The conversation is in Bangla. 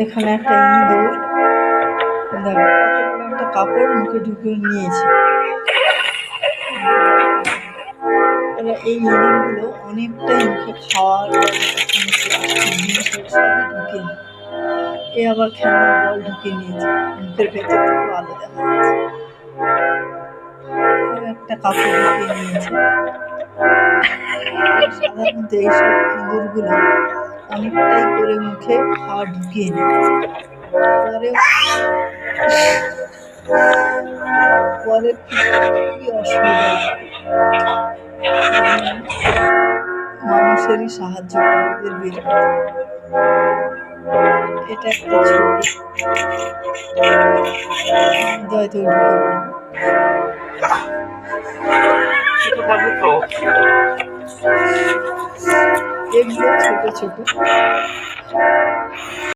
এখানে একটা ইঁদুর, দেখো কত বড় একটা কাপড় মুখে ঢুকিয়ে নিয়েছে। এবার এই ইঁদুরগুলো অনেকটাই মুখে খাওয়ার জিনিস সবই ঢুকিয়ে নেয়। এ আবার খেলনার বল ঢুকিয়ে নিয়েছে, মুখের ভেতর থেকে আলো দেখা যাচ্ছে। একটা কাপড় ঢুকিয়ে নিয়েছে। সাধারণত এইসব ইঁদুরগুলো অনেকটাই করে মুখে খাওয়া ঢুকিয়ে নেয়। পরে কি অসুবিধা, মানুষেরই সাহায্য করে এদের বের করতে। এটা একটা ছবি, হয়তো এগুলো ছোট ছোট।